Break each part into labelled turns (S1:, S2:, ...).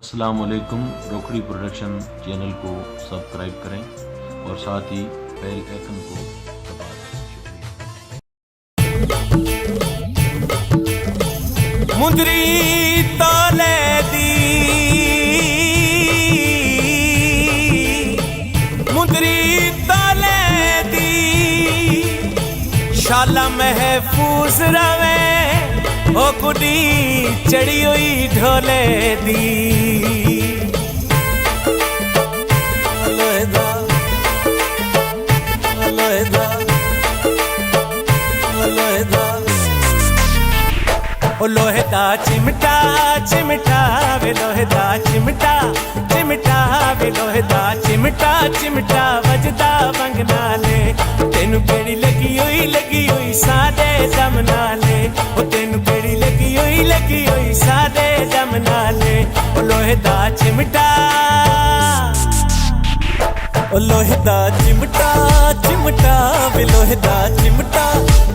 S1: अस्सलाम वालेकुम। रोकड़ी production channel को सब्सक्राइब करें और साथ ही बेल आइकन को दबा दें।
S2: मुंदरी तोले दी मुंदरी तोले दी शाला महफूज रवे ओ कुड़ी चढ़ी हुई ढोले दी ओ लोहे दा चिमटा चिमटा वे लोहे दा चिमटा चिमटा वे लोहे दा चिमटा चिमटा वजदा वंग नाले तेनू केड़ी लगी हुई सादे दम नाले ओ तेनू केड़ी लगी हुई सादे दम नाले ओ लोहे दा चिमटा ओ लोहे दा चिमटा चिमटा वे लोहे दा चिमटा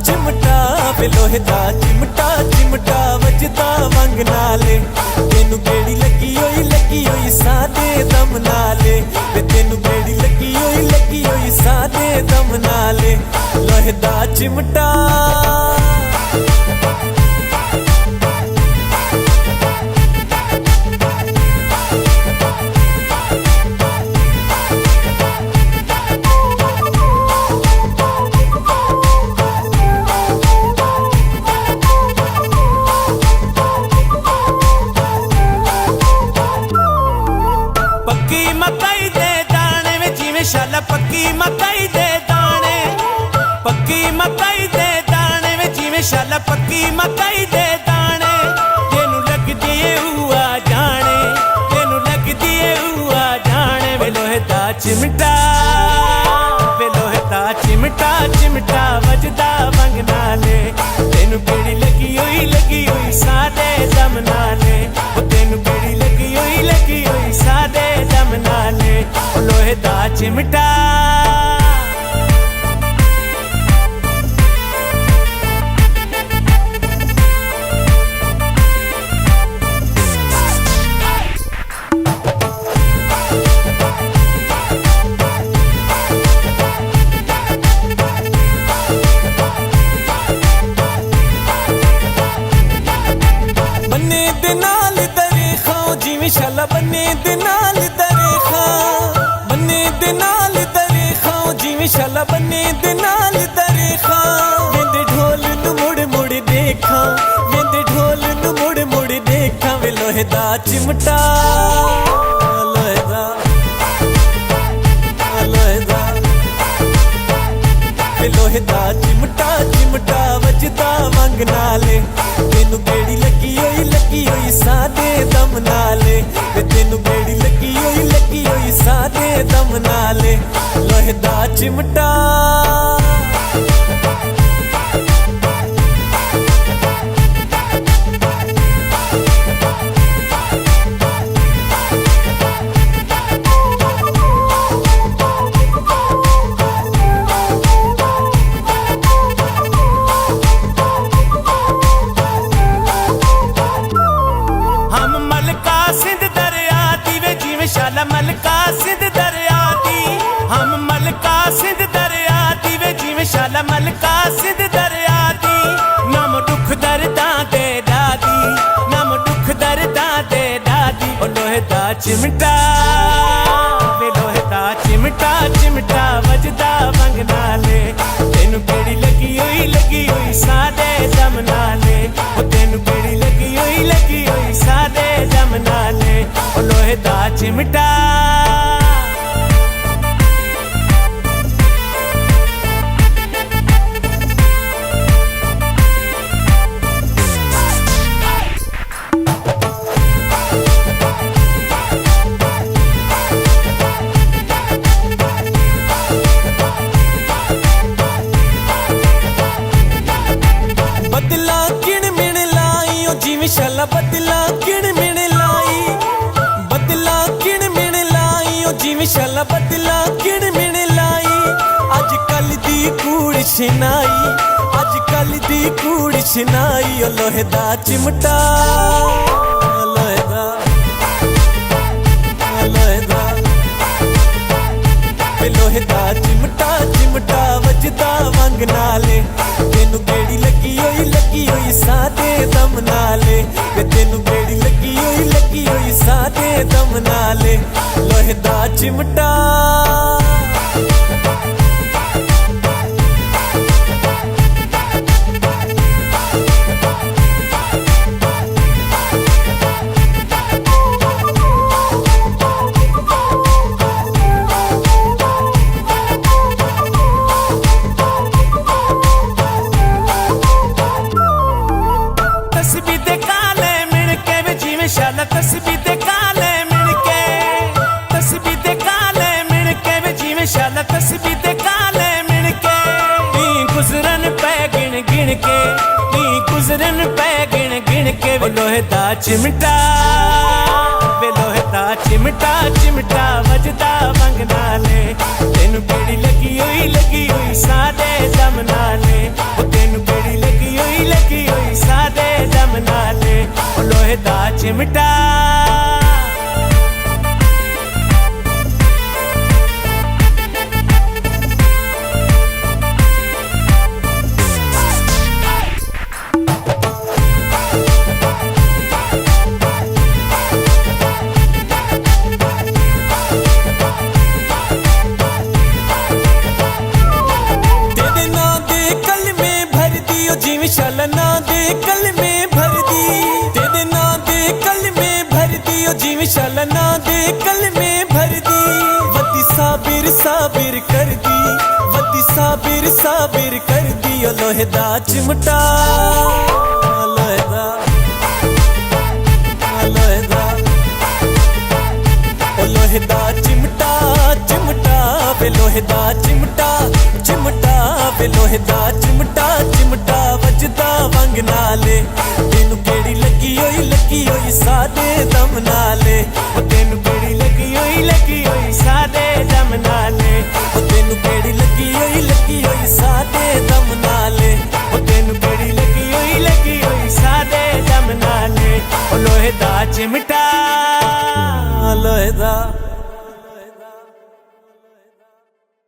S2: चिमटा वे लोहे दा चिमटा चिमटा वजदा वंग नाले तेनू केड़ी लगी हुई सादे दम नाले वे तेनू केड़ी लगी हुई सादे दम नाले लोहे दा चिमटा मकई दे दाने में जिवें शाला पक्की मकई दे दाने पक्की मकई दे दाने में जिवें शाला पक्की मकई दे दाने तेनू लगदी है हुआ जाने तेनू लगदी है हुआ जाने वे लोहे दा चिमटा वे लोहे दा चिमटा चिमटा वजदा वंग नाले तेनू केड़ी लगी हुई सादे दम नाले ओ तेनू केड़ी लगी हुई सादे दम नाले ओ लोहे दा चिमटा बन्ने दे नाल दरेखा जिवें शाला बन्ने दे नाल दरेखा बन्ने दे नाल दरेखा जिवें शाला बन्ने दे नाल दरेखा वेंदे ढोल नू मुड़ मुड़ देखा वेंदे ढोल नू मुड़ मुड़ देखा वे लोहे दा चिमटा लोहे दा वे लोहे दा चिमटा चिमटा वजदा वंग नाले तेनू केड़ी लगी हुई सादे दम नाले वे तेनू केड़ी लगी हुई सादे दम नाले लोहे दा चिमटा शाला मलका सिंध दरिया दी हम मलका सिंध दरिया दी वे जिवें शाला मलका सिंध दरिया दी नाम दुख दर्दां दे दादी नाम दुख दर्दां दे दादी ओ लोहे दा चिमटा वे लोहे दा चिमटा चिमटा वजदा वंग नाले तेनू केड़ी लगी हुई सादे दम नाले ओ तेनू केड़ी लगी हुई सादे दम नाले ओ लोहे दा चिमटा बदला किण मिण लाई ओ जिवें शाला बदला किण मिण लाई बदला किण मिण लाई ओ जिवें शाला बदला किण मिण लाई अज कल दी कूड़ छिनाई अज कल दी कूड़ छिनाई ओ लोहे दा चिमटा लोहे दा दम नाले लोहे दा चिमटा तस्बी दे काले मिणके वे जिवें शाला तस्बी दे काले मिणके तस्बी दे काले मिणके वे जिवें शाला तस्बी दे काले मिणके नी गुजरन पे गिण गिण के नी गुजरन पे गिण गिण के वे लोहे दा चिमटा वे लोहे दा चिमटा चिमटा वजदा वंग नाले तेनू केड़ी लगी होई सादे दम नाले ओ तेनू केड़ी लगी होई सादे दम नाले ओ लोहे दा चिमटा जिवें शाला ना दे कलमे भर दी तेरे ना दे कलमे भर दी ओ जिवें शाला ना दे कलमे भर दी वदी साबिर साबिर कर दी वदी साबिर साबिर कर दी ओ लोहे दा चिमटा लोहे दा ओ लोहे दा चिमटा चिमटा वे लोहे दा चिमटा चिमटा वे लोहे दा चिमटा चिमटा वजदा वंग नाले तेनू केड़ी लगी होई सादे दम नाले ओ तेनू केड़ी लगी होई सादे दम नाले ओ तेनू केड़ी लगी होई सादे दम नाले ओ तेनू केड़ी लगी होई सादे दम नाले ओ लोहे दा चिमटा लोहे दा